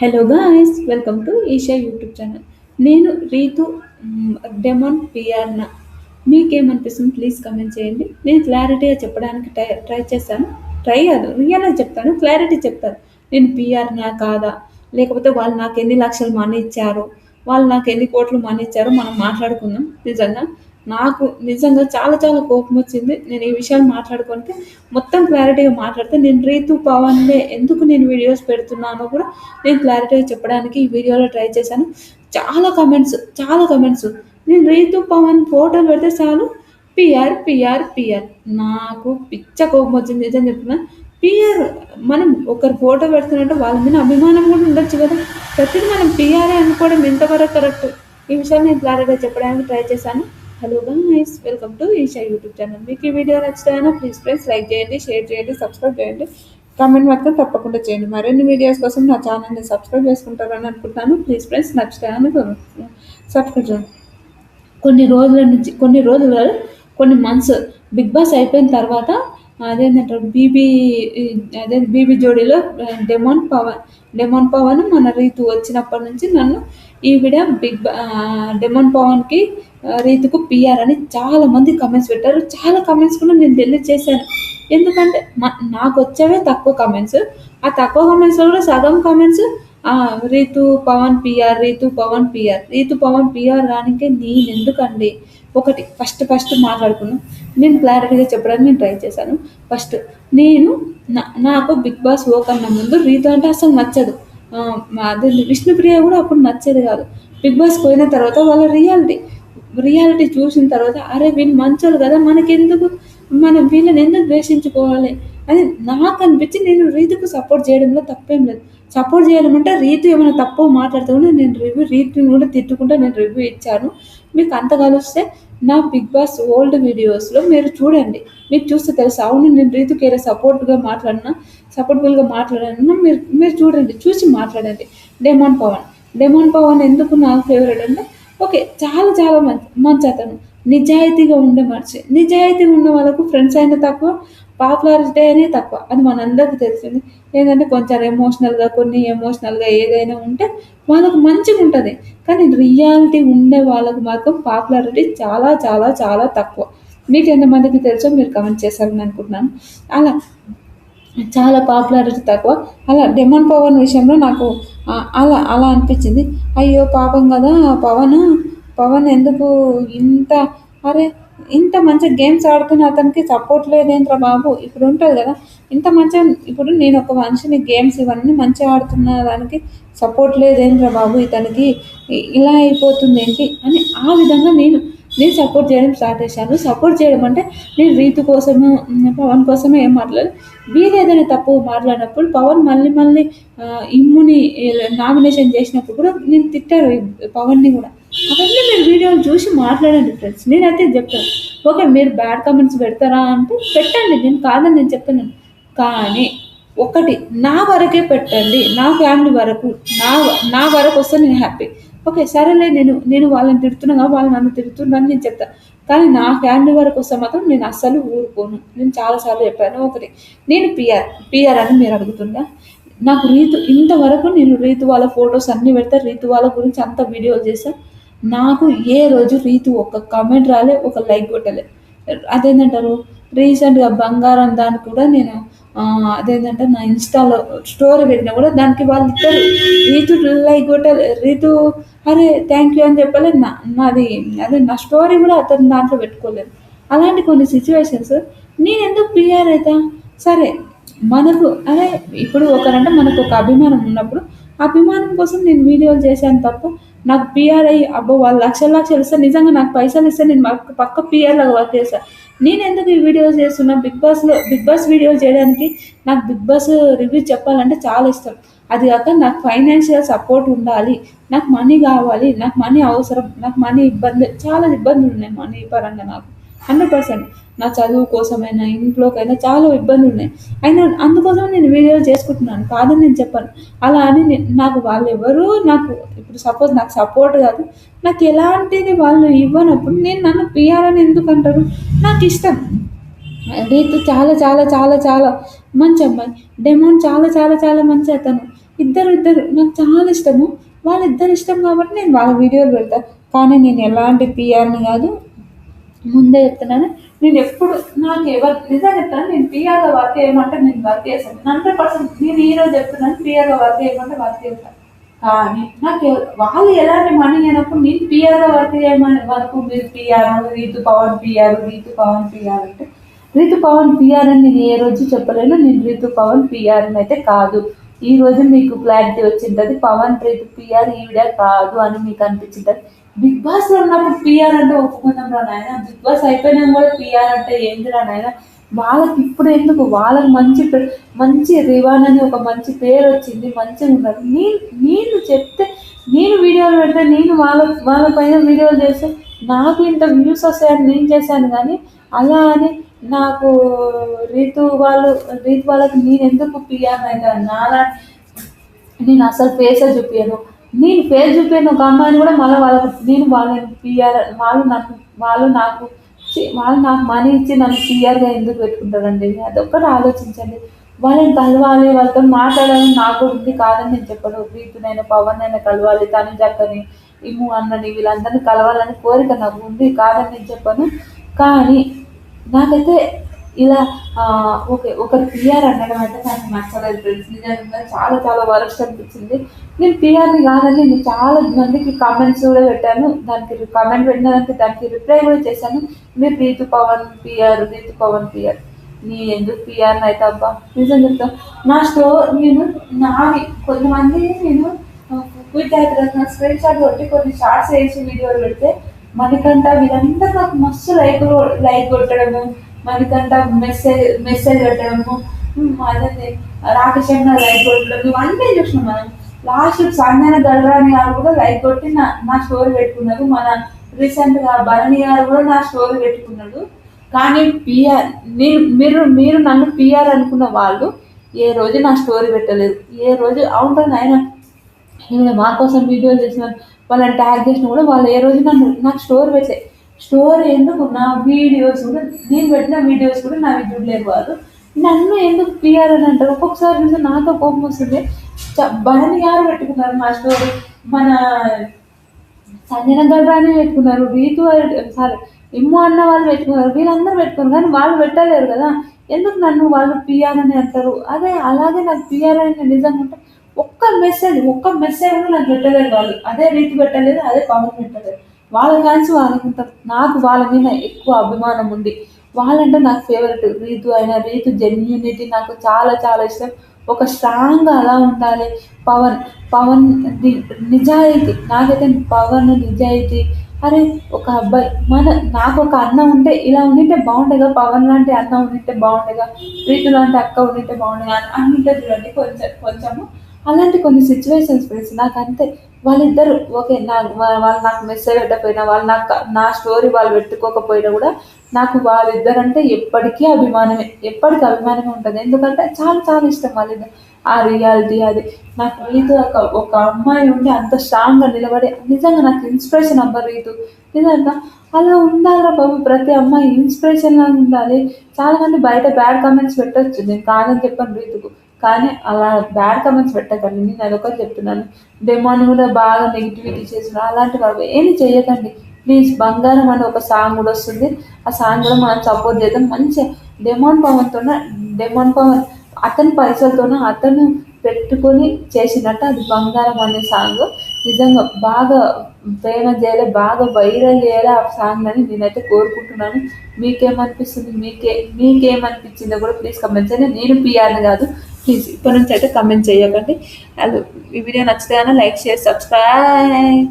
Hello guys, welcome to Isha YouTube channel. నేను Ritu demon పిఆర్న. మీకేమనిపిస్తుంది please comment చేయండి. నేను క్లారిటీగా చెప్పడానికి ట్రై చేస్తాను. ట్రై కాదు, రియల్గా చెప్తాను, క్లారిటీ చెప్తాను. నేను పిఆర్నా కాదా, లేకపోతే వాళ్ళు నాకు ఎన్ని లక్షలు మనీ ఇచ్చారు, వాళ్ళు నాకు ఎన్ని కోట్లు మనీ ఇచ్చారో మనం మాట్లాడుకుందాం. నిజంగా చాలా చాలా కోపం వచ్చింది. నేను ఈ విషయాలు మాట్లాడుకుంటే మొత్తం క్లారిటీగా మాట్లాడితే, నేను రీతు పవన్లే ఎందుకు నేను వీడియోస్ పెడుతున్నానో కూడా నేను క్లారిటీగా చెప్పడానికి ఈ వీడియోలో ట్రై చేశాను. చాలా కమెంట్స్. నేను రీతు పవన్ ఫోటోలు పెడితే చాలు పిఆర్ పిఆర్ పిఆర్. నాకు పిచ్చ కోపం వచ్చింది, నిజం చెప్తున్నా. పిఆర్, మనం ఒకరు ఫోటో పెడుతున్నట్టు వాళ్ళ మీద అభిమానం కూడా ఉండొచ్చు కదా. ప్రతిదీ మనం పిఆర్ఏ అనుకోవడం ఎంతవరకు కరెక్ట్, ఈ విషయాన్ని నేను క్లారిటీగా చెప్పడానికి ట్రై చేశాను. Hello guys, welcome to Isha YouTube channel. మీకు ఈ వీడియో నచ్చితే ప్లీజ్ లైక్ చేయండి, షేర్ చేయండి, సబ్స్క్రైబ్ చేయండి, కామెంట్ మాత్రం తప్పకుండా చేయండి. మరిన్ని వీడియోస్ కోసం నా ఛానల్ని సబ్స్క్రైబ్ చేసుకుంటారని అనుకుంటున్నాను. ప్లీజ్ ఫ్రెండ్స్, నచ్చితే సబ్స్క్రైబ్ చేయండి. కొన్ని రోజులు కొన్ని మంత్స్ బిగ్ బాస్ అయిపోయిన తర్వాత అదేంటంటారు బీబీ జోడీలో డెమాన్ పవన్ మన రీతు వచ్చినప్పటి నుంచి నన్ను ఈవిడ డెమాన్ పవన్కి రీతుకు పిఆర్ అని చాలా మంది కమెంట్స్ పెట్టారు. చాలా కమెంట్స్ కూడా నేను డిలీట్ చేశాను. ఎందుకంటే నాకు వచ్చేవే తక్కువ కమెంట్స్. ఆ తక్కువ కమెంట్స్లో కూడా సగం comments Rithu Pawan PR, Rithu Pawan PR రానికే నేను ఎందుకండి. ఒకటి ఫస్ట్ మాట్లాడుకున్నాం. నేను క్లారిటీగా చెప్పడానికి నేను ట్రై చేశాను. ఫస్ట్, నేను నాకు బిగ్ బాస్ ఓ కన్నా ముందు రీతు అంటే అసలు నచ్చదు. అదే విష్ణుప్రియ కూడా అప్పుడు నచ్చేది కాదు. బిగ్ బాస్ పోయిన తర్వాత వాళ్ళ రియాలిటీ చూసిన తర్వాత, అరే వీళ్ళు మంచోళ్ళు కదా, మనకెందుకు, మనం వీళ్ళని ఎందుకు ద్వేషించుకోవాలి అని నాకు అనిపించి నేను రీతుకు సపోర్ట్ చేయడంలో తప్పేం లేదు. సపోర్ట్ చేయడం అంటే రీతు ఏమైనా తప్పు మాట్లాడుతూ కూడా రీతుని కూడా తిట్టుకుంటూ నేను రివ్యూ ఇచ్చాను. మీకు అంత కలిస్తే నా బిగ్ బాస్ ఓల్డ్ వీడియోస్లో మీరు చూడండి. మీకు చూస్తే తెలుసు, అవును నేను రీతుకి ఏదో సపోర్ట్ఫుల్గా మాట్లాడాను. మీరు చూడండి, చూసి మాట్లాడండి. డెమాన్ పవన్ ఎందుకు నాకు ఫేవరెట్ అంటే, ఓకే, చాలా చాలా మంచి అతను, నిజాయితీగా ఉండే మనిషి. నిజాయితీగా ఉన్న వాళ్ళకు ఫ్రెండ్స్ అయినా తక్కువ, పాపులారిటీ అయినా తక్కువ. అది మనందరికీ తెలిసింది. ఏంటంటే కొంచెం ఎమోషనల్గా ఏదైనా ఉంటే వాళ్ళకు మంచిగా ఉంటుంది. కానీ రియాలిటీ ఉండే వాళ్ళకు మాత్రం పాపులారిటీ చాలా చాలా చాలా తక్కువ. మీకు ఎంతమందికి తెలుసో మీరు కమెంట్ చేశారని అనుకుంటున్నాను. అలా చాలా పాపులారిటీ తక్కువ. అలా డెమాన్ పవన్ విషయంలో నాకు అలా అలా అనిపించింది. అయ్యో పాపం కదా పవన్ ఎందుకు ఇంత, అరే ఇంత మంచిగా గేమ్స్ ఆడుతున్న అతనికి సపోర్ట్ లేదేంట్రా బాబు. ఇప్పుడు ఉంటుంది కదా, ఇంత మంచిగా, ఇప్పుడు నేను ఒక మనిషిని గేమ్స్ ఇవన్నీ మంచిగా ఆడుతున్న దానికి సపోర్ట్ లేదేంట్రా బాబు, ఇతనికి ఇలా అయిపోతుంది ఏంటి అని ఆ విధంగా నేను సపోర్ట్ చేయడం స్టార్ట్ చేశాను. సపోర్ట్ చేయడం అంటే నేను రీతు కోసము, పవన్ కోసమే ఏం మాట్లాడలేదు. వీరు ఏదైనా తప్పు మాట్లాడినప్పుడు పవన్ మళ్ళీ ఇమ్ముని నామినేషన్ చేసినప్పుడు కూడా నేను తిట్టారు పవన్ని కూడా. అవన్నీ మీరు వీడియోలు చూసి మాట్లాడండి ఫ్రెండ్స్. నేనైతే చెప్తాను, ఓకే మీరు బ్యాడ్ కామెంట్స్ పెడతారా అంటే పెట్టండి, నేను కాదని నేను చెప్తున్నాను. కానీ ఒకటి, నా వరకే పెట్టండి, నా ఫ్యామిలీ వరకు, నా వరకు వస్తే నేను హ్యాపీ. ఓకే సరేలే, నేను వాళ్ళని తిడుతున్నా, వాళ్ళు నన్ను తిడుతున్నాను నేను చెప్తాను. కానీ నా ఫ్యామిలీ వరకు వస్తే మాత్రం నేను అస్సలు ఊరుకోను. నేను చాలాసార్లు చెప్పాను. ఒకటి, నేను పిఆర్ అని మీరు అడుగుతుందా, నాకు ఇంతవరకు నేను రీతు వాళ్ళ ఫొటోస్ అన్నీ పెడతా, రీతు వాళ్ళ గురించి అంత వీడియోలు చేస్తా. నాకు ఏ రోజు రీతు ఒక్క కామెంట్ రాలే, ఒక లైక్ కొట్టలే. అదేంటంటారు, రీసెంట్గా బంగారం దానికి కూడా నేను అదేంటంటే నా ఇన్స్టాలో స్టోరీ పెట్టినా కూడా దానికి వాళ్ళు ఇద్దరు రీతు లైక్ కొట్టాలి, రీతు అరే థ్యాంక్ యూ అని చెప్పలేదు. నా స్టోరీ కూడా అతను దాంట్లో పెట్టుకోలేదు. అలాంటి కొన్ని సిచ్యువేషన్స్ నేను ఎందుకు పిఆర్ అవుతా. సరే, అరే ఇప్పుడు ఒకరంటే మనకు ఒక అభిమానం ఉన్నప్పుడు అభిమానం కోసం నేను వీడియోలు చేశాను తప్ప, నాకు పిఆర్ అయ్యి అబ్బో వాళ్ళు లక్షలు ఇస్తే, నిజంగా నాకు పైసలు ఇస్తే నేను పక్క పిఆర్లాగా వర్క్ చేస్తాను. నేను ఎందుకు ఈ వీడియోస్ చేస్తున్నా, బిగ్ బాస్ వీడియోలు చేయడానికి నాకు బిగ్ బాస్ రివ్యూ చెప్పాలంటే చాలా ఇష్టం. అది కాక నాకు ఫైనాన్షియల్ సపోర్ట్ ఉండాలి, నాకు మనీ కావాలి, నాకు మనీ అవసరం, నాకు మనీ చాలా ఇబ్బందులు ఉన్నాయి మనీ పరంగా. నాకు 100% నా చదువు కోసమైనా ఇంట్లోకైనా చాలా ఇబ్బందులు ఉన్నాయి. అయినా అందుకోసం నేను వీడియోలు చేసుకుంటున్నాను, కాదని నేను చెప్పాను. అలా అని నాకు వాళ్ళు ఎవరు, నాకు ఇప్పుడు సపోజ్ నాకు సపోర్ట్ కాదు, నాకు ఎలాంటిది వాళ్ళు ఇవ్వనప్పుడు నన్ను పిఆర్ అని ఎందుకు అంటారు. నాకు ఇష్టం. రీతు చాలా చాలా చాలా చాలా మంచి అమ్మాయి. డెమాన్ చాలా చాలా చాలా మంచి అతను. ఇద్దరు నాకు చాలా ఇష్టము. వాళ్ళిద్దరు ఇష్టం కాబట్టి నేను వాళ్ళ వీడియోలు పెడతా. కానీ నేను ఎలాంటి పీఆర్‌ని కాదు. ముందే చెప్తున్నాను. నేనెప్పుడు నాకెవరు నిజంగా చెప్తాను. నేను పీఆర్‌గా వర్క్ చేయమంటే నేను వర్క్ చేశాను. 100% నేను ఈరోజు చెప్తున్నాను పీఆర్‌గా వర్క్ చేయమంటే వర్క్ చేస్తా. కానీ వాళ్ళు ఎలాంటి మనీ ఇయ్యనప్పుడు నేను పీఆర్‌గా వర్క్ చేయమని వరకు మీరు PR, Ritu Pavan PR, Ritu Pavan PR అంటే రీతు పవన్ పీఆర్ అని నేను ఏ రోజు చెప్పలేను. నేను రీతు పవన్ పీఆర్‌ని అయితే కాదు. ఈ రోజు మీకు క్లారిటీ వచ్చింటది. పవన్ రీతు పీఆర్ ఈవిడ కాదు అని మీకు అనిపించింటది. బిగ్ బాస్‌లో ఉన్నప్పుడు పీఆర్ అంటే ఒప్పుకుందాంరా నాయనా. బిగ్ బాస్ అయిపోయినాక కూడా పీఆర్ అంటే ఏందిరా నాయనా. వాళ్ళకి ఇప్పుడు ఎందుకు వాళ్ళకి మంచి రివాన్ అని ఒక మంచి పేరు వచ్చింది. మంచిగా ఉన్నారు. నేను చెప్తే నేను వీడియోలు పెడితే నేను వాళ్ళ పైన వీడియోలు చేస్తే నాకు ఇంత వ్యూస్ వస్తాయని నేను చేశాను కానీ అలా అని నాకు రీతు వాళ్ళకి నేను ఎందుకు పీఆర్ అవుతాను నాలా నేను అసలు ఫేసే చూపియను. నేను ఫేస్ చూపియను ఒక అమ్మాయిని కూడా మళ్ళీ వాళ్ళని పీఆర్ వాళ్ళు నాకు మనీ ఇచ్చి నన్ను పీఆర్‌గా ఎందుకు పెట్టుకుంటారండి? అదొక్కటి ఆలోచించండి. వాళ్ళని కలవాలి, వాళ్ళతో మాట్లాడాలని నాకు కూడా ఉంది. కాదని నేను చెప్పను. రీతునైనా, పవన్‌నైనా కలవాలి, తనుజక్కని, ఇమ్ము అన్నని వీళ్ళందరినీ కలవాలని కోరిక నాకు ఉంది. కాదని నేను చెప్పను. కానీ నాకైతే ఇలా ఓకే. ఒకరు పీఆర్ అనడం అయితే నాకు నచ్చలేదు ఫ్రెండ్స్. నిజంగా చాలా చాలా వరస్ట్ అనిపించింది. నేను పీఆర్‌ని కాదని నేను చాలా మందికి కామెంట్స్ కూడా పెట్టాను. కామెంట్ పెట్టిన దానికి రిప్లై కూడా చేశాను. మీరు రీతు పవన్ పీఆర్, రీతు పవన్ పీఆర్. నేను ఎందుకు పీఆర్‌ని అయితే అబ్బా! నిజం చెప్తా. నేను నావి కొంతమంది నేను క్విట్ అయిపోయిన స్క్రీన్ షాట్ కొట్టి కొన్ని షార్ట్స్ వేసి వీడియోలు పెడితే మణికంఠ వీళ్ళంతా నాకు మస్తు లైక్ కొట్టడము, మణికంఠ మెసేజ్ పెట్టడము, అదే రాకేష్ అన్న లైక్ కొట్టడం ఇవన్నీ చూసినాం మనం. లాస్ట్ సంజన గల్రాని గారు కూడా లైక్ కొట్టి నా స్టోరీ పెట్టుకున్నారు. మన రీసెంట్గా భరణి గారు కూడా నా స్టోరీ పెట్టుకున్నాడు. కానీ మీరు నన్ను పీఆర్ అనుకున్న వాళ్ళు ఏ రోజు నా స్టోరీ పెట్టలేదు. ఏ రోజు అవును నాయన ఈవిడ మా కోసం వీడియోలు చేసినారు వాళ్ళని ట్యాగ్ చేసినా కూడా వాళ్ళు ఏ రోజు నాకు స్టోరీ పెట్టలేదు. స్టోరీ ఎందుకు నా వీడియోస్ కూడా నేను పెట్టిన వీడియోస్ కూడా నావి చూడలేరు వాళ్ళు. నన్ను ఎందుకు పీఆర్ అని అంటారు? ఒక్కొక్కసారి చూస్తే నాతో కోపం వస్తుంది. భరణి గారు పెట్టుకున్నారు నా స్టోరీ, మన సంజన గల్రాని పెట్టుకున్నారు, సారీ ఇమ్ము అన్న వాళ్ళు పెట్టుకున్నారు, వీళ్ళందరూ పెట్టుకున్నారు. కానీ వాళ్ళు పెట్టలేరు కదా. ఎందుకు నన్ను వాళ్ళు పీఆర్ అని అంటారు? అలాగే నాకు పీఆర్ అని నిజంగా ఉంటే ఒక్క మెసేజ్ కూడా నాకు పెట్టలేదు వాళ్ళు. అదే రీతి పెట్టలేదు, అదే పవన్ పెట్టలేదు. వాళ్ళ ఫ్యాన్స్ వాళ్ళకుంటారు. నాకు వాళ్ళ మీద ఎక్కువ అభిమానం ఉంది. వాళ్ళంటే నాకు ఫేవరెట్. రీతు జెన్యూనిటీ నాకు చాలా చాలా ఇష్టం. ఒక స్ట్రాంగ్గా అలా ఉండాలి. పవన్ పవన్ నిజాయితీ నాకైతే పవన్ నిజాయితీ. అరే ఒక అబ్బాయి నాకు ఒక అన్న ఉంటే ఇలా ఉండింటే బాగుండేగా, పవన్ లాంటి అన్న ఉండింటే బాగుండేగా, రీతు లాంటి అక్క ఉండింటే బాగుండేగా అని ఉంటుంది చూడండి. కొంచెము అలాంటి కొన్ని సిచ్యువేషన్స్ ఫ్రెండ్స్ నాకు అంతే. వాళ్ళిద్దరు ఓకే. వాళ్ళు నాకు మెసేజ్ పెట్టకపోయినా, వాళ్ళు నా స్టోరీ వాళ్ళు పెట్టుకోకపోయినా కూడా నాకు వాళ్ళిద్దరంటే ఎప్పటికీ అభిమానమే ఉంటుంది. ఎందుకంటే చాలా చాలా ఇష్టం వాళ్ళిద్దరు. ఆ రియాలిటీ అది నాకు రీతు ఒక అమ్మాయి ఉండి అంత స్ట్రాంగ్గా నిలబడి నిజంగా నాకు ఇన్స్పిరేషన్ అబ్బా రీతు. నిజంగా అలా ఉండాలిరా బాబు. ప్రతి అమ్మాయి ఇన్స్పిరేషన్లా ఉండాలి. చాలామంది బయట బ్యాడ్ కామెంట్స్ పెట్టొచ్చు, నేను కాదని చెప్పాను రీతుకు. కానీ అలా బ్యాడ్ కామెంట్స్ పెట్టకండి. నేను అదొకటి చెప్తున్నాను. డెమోని కూడా బాగా నెగిటివిటీ చేసిన అలాంటి వాళ్ళు ఏమి చేయకండి ప్లీజ్. బంగారం అని ఒక సాంగ్ కూడా వస్తుంది. ఆ సాంగ్ కూడా మనం సపోర్ట్ చేద్దాం. మంచిగా డెమోన్ పవన్ అతని పైసలతోన అతను పెట్టుకొని చేసినట్టు అది బంగారం అనే సాంగ్ నిజంగా బాగా ఫేమస్ చేయాలి, బాగా వైరల్ చేయాలి ఆ సాంగ్ అని నేనైతే కోరుకుంటున్నాను. మీకేమనిపిస్తుంది? మీకేమనిపించిందో కూడా ప్లీజ్ కమెంట్ చేయండి. నేను పీఆర్ని కాదు. ప్లీజ్ ఇప్పటి నుంచి అయితే కమెంట్ చేయకండి. అది ఈ వీడియో నచ్చితే లైక్, షేర్, సబ్స్క్రైబ్.